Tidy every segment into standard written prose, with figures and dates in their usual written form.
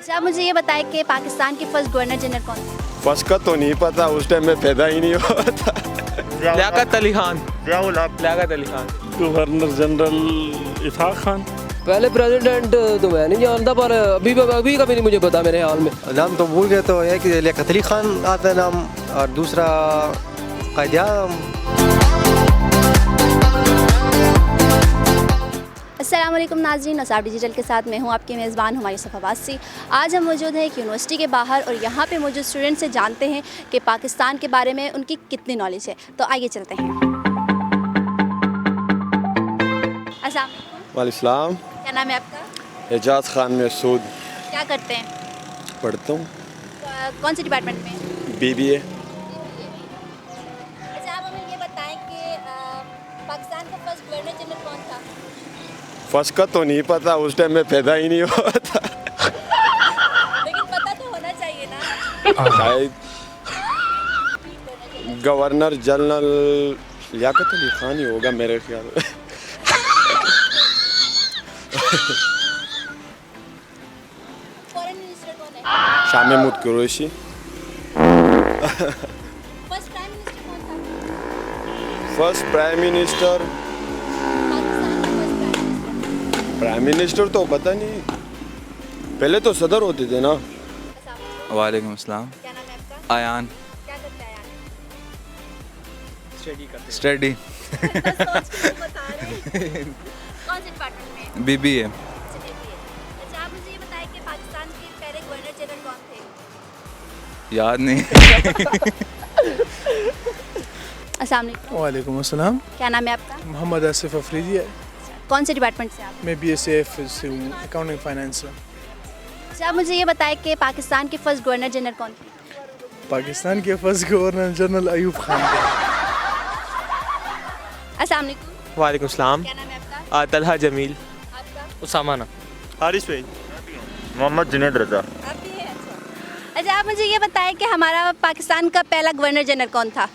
अच्छा, आप मुझे ये बताएं कि पाकिस्तान के फर्स्ट गवर्नर जनरल कौन थे? फर्स्ट का तो नहीं पता, उस टाइम में पैदा ही नहीं हुआ था। लियाकत अली खान। लियाकत अली खान। Governor general Ishaq Khan. पहले प्रेसिडेंट तो मैं नहीं जानता, पर अभी कभी नहीं मुझे पता मेरे हाल में। नाम तो भूल गए, तो एक लियाकत अली खान आता है नाम, और दूसरा कायद-ए-आज़म। अस्सलाम वालेकुम नाज़रीन, नसाब डिजिटल के साथ मैं हूं आपकी मेज़बान हुमायूं सफ़ावासी। आज हम मौजूद हैं एक यूनिवर्सिटी के बाहर और यहां पे मौजूद स्टूडेंट से जानते हैं कि पाकिस्तान के बारे में उनकी कितनी नॉलेज है। तो आइए चलते हैं। अस्सलाम वालेकुम। वालेकुम। क्या नाम है आपका? एजाज खान मसूद। क्या करते हैं? पढ़ता हूँ। कौन से डिपार्टमेंट में? BBA। अच्छा, आप हमें ये बताएं कि पाकिस्तान का फर्स्ट गवर्नर जनरल कौन था? फर्स्ट का तो नहीं पता, उस टाइम में पैदा ही नहीं हुआ था। लेकिन पता तो होना चाहिए ना। शायद गवर्नर जनरल लियाकत अली खान ही होगा मेरे ख्याल में। फॉरेन मिनिस्टर कौन है? Shah Mahmood Qureshi. First prime minister कौन था? फर्स्ट प्राइम मिनिस्टर, पाकिस्तान का फर्स्ट प्राइम मिनिस्टर तो पता नहीं, पहले तो सदर होते थे ना। प्राइम वालेकुम अस्सलाम। क्या नाम है आपका? आयान। क्या करते हैं यार? स्टडी। कौन से डिपार्टमेंट में? BBA। अच्छा, आप मुझे ये बताएं कि पाकिस्तान के पहले गवर्नर जनरल कौन थे? याद नहीं। अस्सलाम वालेकुम। वालेकुम अस्सलाम। क्या नाम है आपका? मोहम्मद आसिफ अफरीदी है। कौन से डिपार्टमेंट से आप? मैं BSF से हूँ, अकाउंटिंग फाइनेंस से। अच्छा, आप मुझे ये बताएं कि पाकिस्तान के फर्स्ट गवर्नर जनरल कौन थे? पाकिस्तान के first governor general Ayub Khan थे। अस्सलाम वालेकुम। वालेकुम सलाम। क्या नाम है आपका? तलहा जमील। आपका? उसामा ना। हारिस भाई। मोहम्मद जुनैद रजा। आप भी हैं? अच्छा, आप मुझे ये बताएं कि हमारा पाकिस्तान का पहला गवर्नर जनरल कौन था?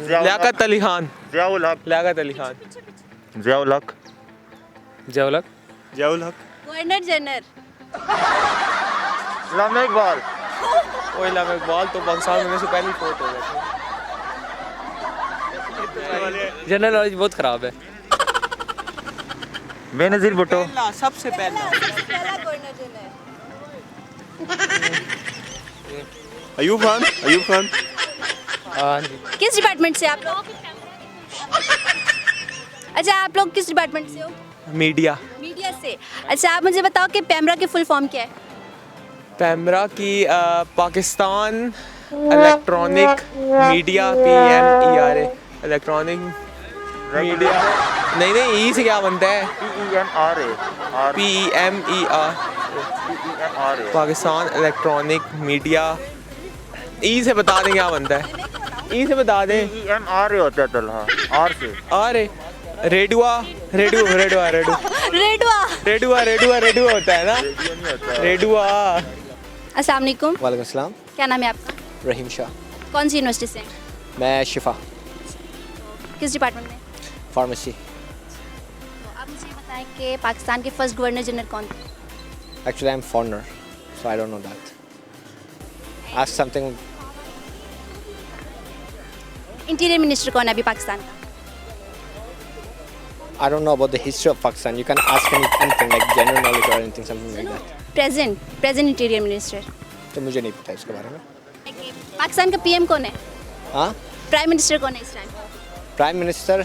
लियाकत अली खान। जियाउल हक। लियाकत अली खान। जियाउल हक। जियाउल हक। Governor general. इस्लामा इकबाल। वो इलामा इकबाल तो पाकिस्तान में से पहले फोट हो गए थे। जनरल नॉलेज बहुत ख़राब है। बेनज़ीर भुट्टो। सबसे पहला पहला गवर्नर जनरल। अयूब खान। हाँ जी। किस डिपार्टमेंट से आप लोग? अच्छा, आप लोग किस डिपार्टमेंट से हो? मीडिया। मीडिया से। अच्छा, आप मुझे बताओ कि पैमरा की फुल फॉर्म क्या है? पैमरा की Pakistan electronic media PMERA electronic media नहीं ई से क्या बनता है? PEMER Pakistan electronic media. E से बता दें क्या बनता है? ई से बता दें। PEMRA होता है तलहा, R से। अरे रेडुआ रेडवा। होता है ना। रेडुआ। अस्सलाम वालेकुम। वालेकुम अस्सलाम। क्या नाम है आपका? रहीम शाह। कौन सी यूनिवर्सिटी से? मैं शिफा, किस डिपार्टमेंट में? फार्मेसी। तो आप मुझे ये बताएं कि पाकिस्तान के फर्स्ट गवर्नर जनरल कौन थे? Actually I am foreigner, so I don't know that. Ask something. Interior minister कौन है अभी पाकिस्तान का? I don't know about the history of Pakistan. You can ask me anything like general knowledge or anything, something like that. Present interior minister. तो मुझे नहीं पता इसके बारे में। पाकिस्तान का PM कौन है? हाँ, प्राइम मिनिस्टर कौन है इस time? Prime minister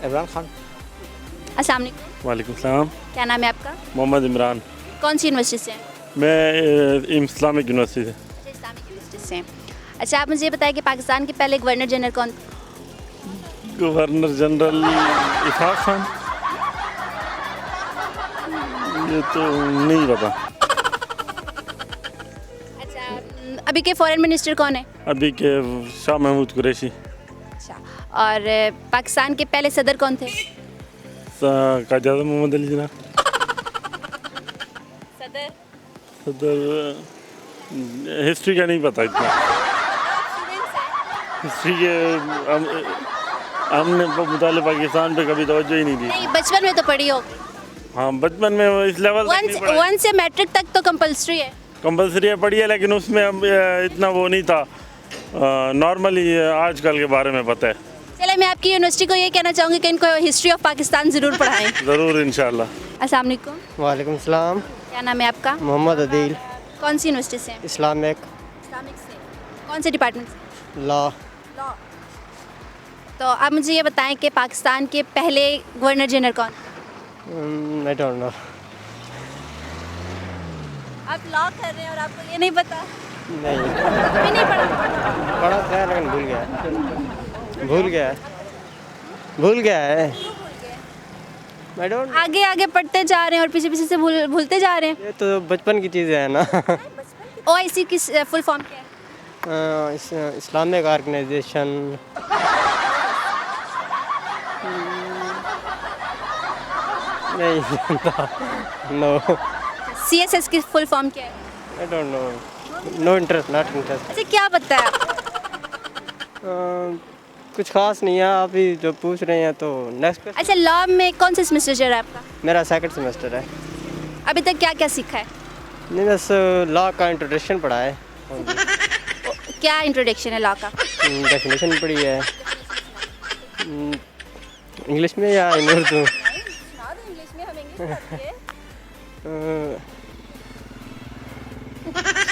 Imran Khan. अस्सलाम वालेकुम। वालेकुम सलाम। क्या नाम है आपका? मोहम्मद इमरान। कौन सी यूनिवर्सिटी से हैं? मैं इस्लामिक यूनिवर्सिटी से। इस्लामिक यूनिवर्सिटी से हैं। अच्छा, आप मुझे ये बताएं कि पाकिस्तान के पहले गवर्नर जनरल कौन थे? Governor general Ishaq Khan. ये तो नहीं पता। अच्छा, अभी के फॉरेन मिनिस्टर कौन है? अभी के शाह महमूद कुरैशी। अच्छा, और पाकिस्तान के पहले सदर कौन थे? कायद-ए-आज़म मोहम्मद अली जिन्ना। सदर हिस्ट्री का नहीं पता इतना। हिस्ट्री के हमने मुताले पाकिस्तान पे कभी तवज्जो ही नहीं दी। नहीं, बचपन में तो पढ़ी होगी। हाँ बचपन में इस लेवल तक नहीं वन से मैट्रिक तक तो कंपलसरी है। कंपलसरी पढ़ी है, लेकिन उसमें अब इतना वो नहीं था। नॉर्मली आजकल के बारे में पता है। चले मैं आपकी यूनिवर्सिटी को ये कहना चाहूँगी कि इनको हिस्ट्री ऑफ पाकिस्तान ज़रूर पढ़ाएं। ज़रूर इंशाल्लाह। अस्सलाम वालेकुम। वालेकुम सलाम। क्या नाम है आपका? मोहम्मद अदील। कौन सी यूनिवर्सिटी से? इस्लामिक इस्लामिक से। कौन से डिपार्टमेंट से? लॉ। लॉ। तो आप मुझे ये बताएं कि पाकिस्तान के पहले गवर्नर जनरल कौन? आई डोंट नो। आप लॉ कर रहे हैं और आपको ये नहीं पता? नहीं कभी नहीं पढ़ा? पढ़ा था लेकिन भूल गया है। I don't. आगे आगे पढ़ते जा रहे हैं और पीछे पीछे से भूलते जा रहे हैं। ये तो बचपन की चीज़ें हैं ना। OIC की फुल फॉर्म क्या है? Islamic organization. नहीं जानता। नो। CSS की फुल फॉर्म क्या है? I don't know. No interest, not interest. अच्छा क्या पता है? कुछ खास नहीं है, आप ही जो पूछ रहे हैं तो नेक्स्ट। अच्छा लॉ में कौन सा सेमेस्टर चल रहा है आपका? मेरा सेकंड सेमेस्टर है। अभी तक क्या क्या सीखा है? नहीं बस लॉ का इंट्रोडक्शन पढ़ा है। क्या इंट्रोडक्शन है लॉ का? डेफिनेशन पढ़ी है। इंग्लिश में या इन उर्दू?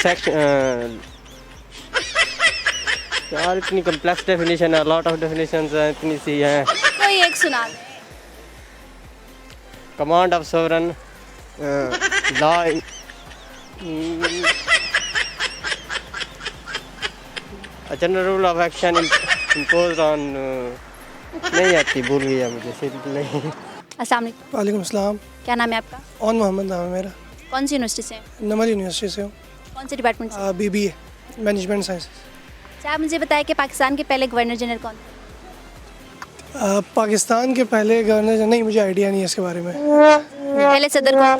सेक्शन यार इतनी कम्प्लेक्स डेफिनेशन है, लॉट ऑफ डेफिनेशंस हैं, इतनी सी हैं। कोई एक सुना दे। Command of sovereign law general rule of action impose on. नहीं आती, भूल गया मुझे नहीं। अस्सलाम वालेकुम। वालेकुम सलाम। क्या नाम है आपका? ऑन मोहम्मद नाम है मेरा। कौन सी यूनिवर्सिटी से? नमल यूनिवर्सिटी से हूँ। कौन से डिपार्टमेंट से? BBA management science. अच्छा आप मुझे बताएं कि पाकिस्तान के पहले गवर्नर जनरल कौन थे? पाकिस्तान के पहले गवर्नर, नहीं मुझे आइडिया नहीं है इसके बारे में। पहले सदर कौन?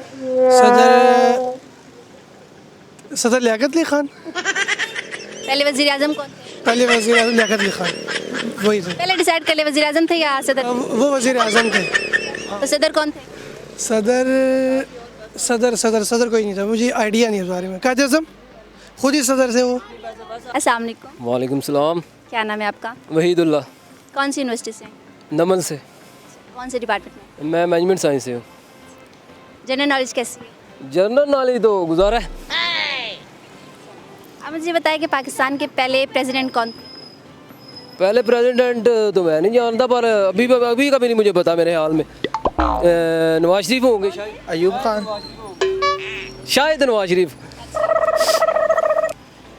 सदर लियाकत अली खान। पहले वजीर आजम कौन थे? पहले वजीर आजम लियाकत अली खान वही थे। पहले डिसाइड कर ले वजीर आजम थे या सदर? वो वजीर आजम थे। तो सदर कौन थे? सदर कोई नहीं था, मुझे आइडिया नहीं है इस बारे में। कायद आज़म खुद ही सदर थे वो। अस्सलाम वालेकुम। वालेकुम सलाम। क्या नाम है आपका? वहीदुल्ला। कौन सी यूनिवर्सिटी से? नमन से। कौन से डिपार्टमेंट में? मैं मैनेजमेंट साइंस से हूँ। जनरल नॉलेज कैसी है? जनरल नॉलेज तो गुजारा है। आप मुझे बताएं कि पाकिस्तान के पहले प्रेसिडेंट कौन थे? पहले प्रेसिडेंट तो मैं नहीं जानता, पर अभी का भी नहीं मुझे पता। मेरे हाल में नवाज शरीफ होंगे शायद। अयूब खान। शायद नवाज शरीफ।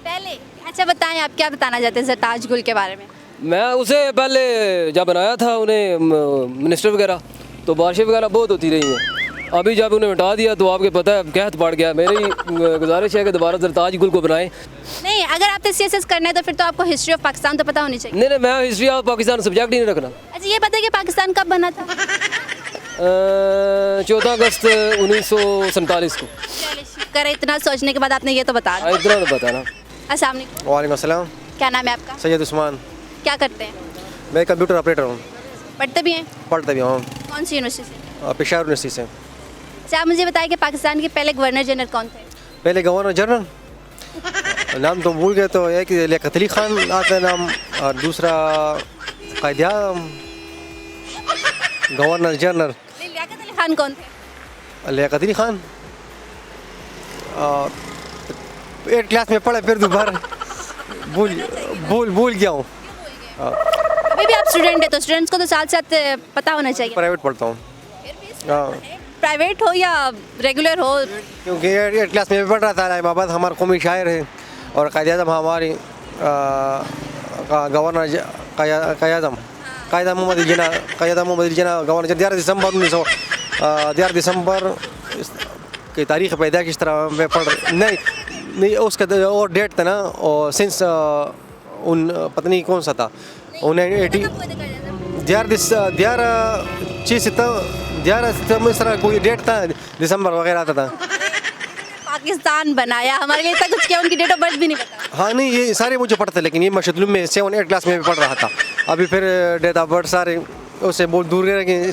पहले अच्छा बताएं आप क्या बताना चाहते हैं सरताज गुल के बारे में? मैं उसे पहले जब बनाया था उन्हें मिनिस्टर वगैरह, तो बारिशें वगैरह बहुत होती रही हैं। अभी जब उन्हें हटा दिया तो आपके पता है कहत पड़ गया। मेरी गुजारिश है कि दोबारा सरताज गुल को बनाएं। नहीं अगर आपने CSS करना है तो फिर तो आपको हिस्ट्री ऑफ पाकिस्तान तो पता होनी चाहिए। नहीं, मैं हिस्ट्री ऑफ पाकिस्तान सब्जेक्ट ही नहीं रखना। अच्छा ये पता है कि पाकिस्तान कब बना था? 14 अगस्त 1947 को। चलिए शुक्र है, इतना सोचने के बाद आपने ये तो बता दिया। इतना तो पता ना। अस्सलाम वालेकुम। वालेकुम अस्सलाम। क्या नाम है आपका? सैयद उस्मान। क्या करते हैं? मैं कंप्यूटर ऑपरेटर हूँ। पढ़ते भी हैं? पढ़ता भी हूँ। कौन सी यूनिवर्सिटी से? पेशावर यूनिवर्सिटी से। अच्छा आप मुझे बताएं कि पाकिस्तान के पहले गवर्नर जनरल कौन थे? पहले गवर्नर जनरल नाम तो भूल गए, तो एक लियाकत अली खान आता है नाम, और दूसरा कायद आज़म। गवर्नर जनरल लियाकत अली खान कौन थे? लियाकत अली खान 8 क्लास में पढ़े, फिर दोबारा भूल गया हूँ। अभी भी आप स्टूडेंट है तो स्टूडेंट्स को तो साथ साथ पता होना चाहिए। प्राइवेट पढ़ता हूँ। प्राइवेट हो या रेगुलर हो? क्योंकि 8 क्लास में भी पढ़ रहा था। इमाबाद हमारा कौमी शायर है, और कायद आज़म हमारी गवर्नर कायद मोहम्मद अली जिन्ना गवर्नर 11 दिसंबर की तारीख़ पैदा किस तरह मैं पढ़ नहीं उसका और डेट था ना, और सिंस पता नहीं कौन सा था, उन्हें 11 सितंबर इस तरह कोई डेट था, दिसंबर वगैरह आता था। पाकिस्तान बनाया हमारे लिए तक कुछ क्या, उनकी डेट ऑफ बर्थ भी नहीं पता। हाँ नहीं ये सारे मुझे पढ़ते, लेकिन ये मशदुल में 7-8 क्लास में भी पढ़ रहा था। अभी फिर डेट ऑफ बर्थ सारे उससे बहुत दूर रह गए।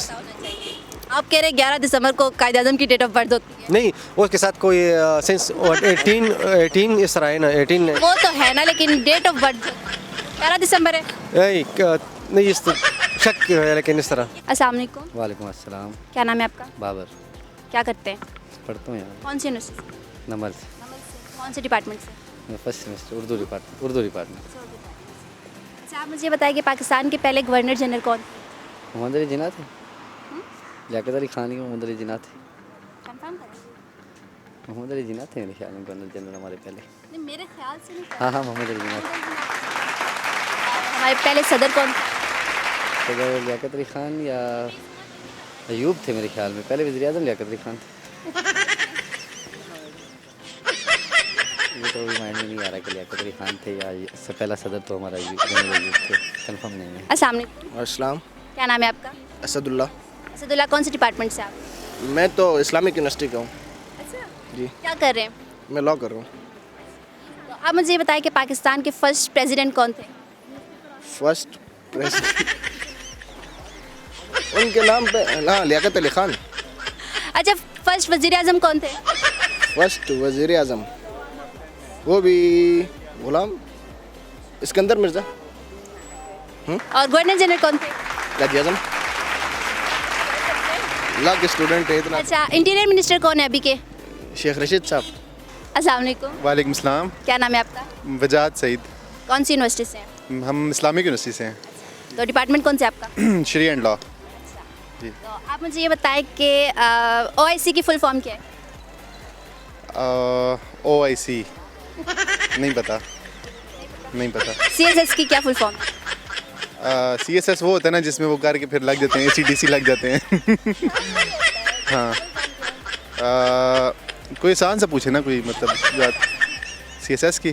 आप कह रहे हैं 11 दिसंबर को कायद-ए-आज़म की डेट ऑफ बर्थ होती है। नहीं उसके साथ कोई सेंस 18 इस तरह है ना 18 वो तो है ना, लेकिन डेट ऑफ बर्थ 11 दिसंबर है। नहीं इस शक है लेकिन इस तरह। अस्सलाम वालेकुम। वालेकुम अस्सलाम। क्या नाम है आपका? बाबर। क्या करते हैं? पढ़ता हूँ यहाँ कौन सी यूनिवर्सिटी? नंबर से। कौन से डिपार्टमेंट से? मैं फर्स्ट सेमेस्टर उर्दू डिपार्टमेंट। अच्छा, आप मुझे बताइए कि पाकिस्तान के पहले गवर्नर जनरल कौन थे? मोहम्मद अली जिन्ना थे। लियाकत अली खान ही मोहम्मद अली जिन्ना थे। कंफर्म करें? मोहम्मद अली जिन्ना थे मेरे ख्याल में गवर्नर जनरल हमारे पहले। नहीं, मेरे ख्याल से नहीं। हाँ मोहम्मद अली जिन्ना थे। हमारे पहले सदर कौन थे? तो लियाकत अली खान या अयूब थे मेरे ख्याल में। पहले वज़ीर आज़म लियाकत अली खान थे। ये तो माइंड में नहीं आ रहा कि लियाकत अली खान थे या इससे पहला सदर तो हमारा जनरल अयूब थे। कंफर्म नहीं है। अस्सलाम वालेकुम। अस्सलाम। क्या नाम है आपका? असदुल्ला। असदुल्ला, कौन से डिपार्टमेंट से आप? मैं तो इस्लामिक यूनिवर्सिटी का हूँ। अच्छा जी। क्या कर रहे हैं? मैं लॉ कर रहा हूँ। तो आप मुझे ये बताएं कि पाकिस्तान के फर्स्ट प्रेसिडेंट कौन थे? फर्स्ट प्रेसिडेंट उनके नाम पे हाँ लियाकत अली खान। अच्छा, फर्स्ट वजीर आज़म कौन थे? फर्स्ट वज़ीर आज़म वो भी गुलाम इस्कंदर मिर्ज़ा। और गवर्नर जनरल कौन थे? कायद आज़म। लॉ के स्टूडेंट है इतना। अच्छा, इंटीरियर मिनिस्टर कौन है अभी के? शेख रशीद साहब। अस्सलाम वालेकुम। वालेकुम सलाम। क्या नाम है आपका? वजाद सईद। कौन सी यूनिवर्सिटी से हैं? हम इस्लामिक यूनिवर्सिटी से हैं। तो डिपार्टमेंट कौन से आपका? शरी एंड लॉ। तो आप मुझे ये बताएं कि OIC की फुल फॉर्म क्या है? OIC नहीं पता। CSS की क्या फुल फॉर्म? CSS वो होता है ना जिसमें वो करके फिर लग जाते हैं, ACDC लग जाते हैं। हाँ, कोई आसान सा पूछे ना, कोई मतलब CSS की।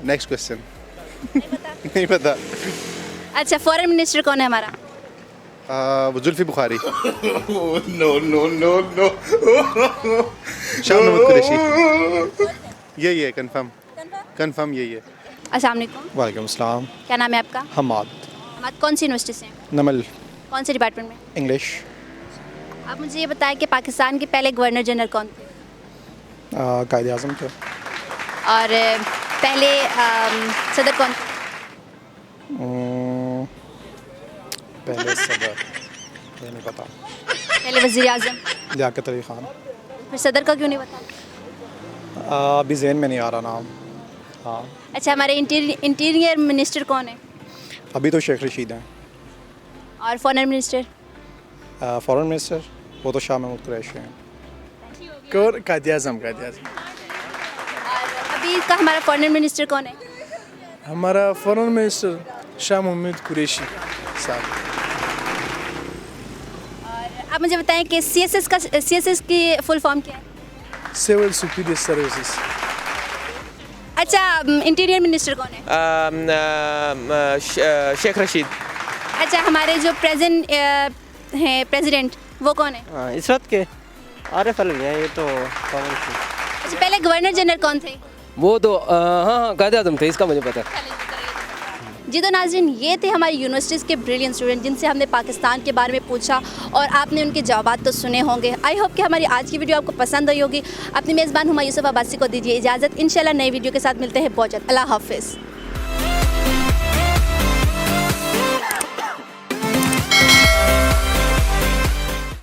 Next question. नहीं पता। अच्छा, फॉरेन मिनिस्टर कौन है हमारा? वो जुल्फी बुखारी। नो शाह महमूद कुरैशी। यही है, कंफर्म यही है। अस्सलाम वालेकुम। वालेकुम सलाम। क्या नाम है आपका? हमाद। हमाद, कौन सी यूनिवर्सिटी से हैं? नमल। कौन से डिपार्टमेंट में? इंग्लिश। आप मुझे ये बताएं कि पाकिस्तान के पहले गवर्नर जनरल कौन थे? कायद आज़म थे। और पहले सदर कौन थे? पहले सदर ये नहीं पता। पहले वज़ीर आज़म? लियाकत अली खान। फिर सदर का क्यों नहीं पता? अभी जहन में नहीं आ रहा नाम। हाँ। अच्छा, हमारे इंटीरियर मिनिस्टर कौन है? अभी तो शेख रशीद हैं। और फॉरेन मिनिस्टर? फॉरेन मिनिस्टर वो तो शाह महमूद कुरैशी हैं। कायद आज़म। और अभी का हमारा फॉरेन मिनिस्टर कौन है? हमारा फॉरेन मिनिस्टर शाह महमूद कुरैशी साहब। और आप मुझे बताएं कि CSS की फुल फॉर्म क्या है? Civil superior services. अच्छा, इंटीरियर मिनिस्टर कौन है? शेख रशीद। अच्छा, हमारे जो प्रेजेंट हैं प्रेसिडेंट वो कौन है? इस वक्त के आरिफ अलवी हैं ये तो। अच्छा, पहले गवर्नर जनरल कौन थे? वो तो हाँ कायद आज़म थे, इसका मुझे पता है। जी तो नाज़रीन, ये थे हमारी यूनिवर्सिटीज़ के ब्रिलियंट स्टूडेंट जिनसे हमने पाकिस्तान के बारे में पूछा और आपने उनके जवाब तो सुने होंगे। आई होप कि हमारी आज की वीडियो आपको पसंद आई होगी। अपनी मेज़बान हुमा यूसुफ अब्बासी को दीजिए इजाज़त। इंशाल्लाह नई वीडियो के साथ मिलते हैं। बहुत जल्द। अल्लाह हाफ़िज़।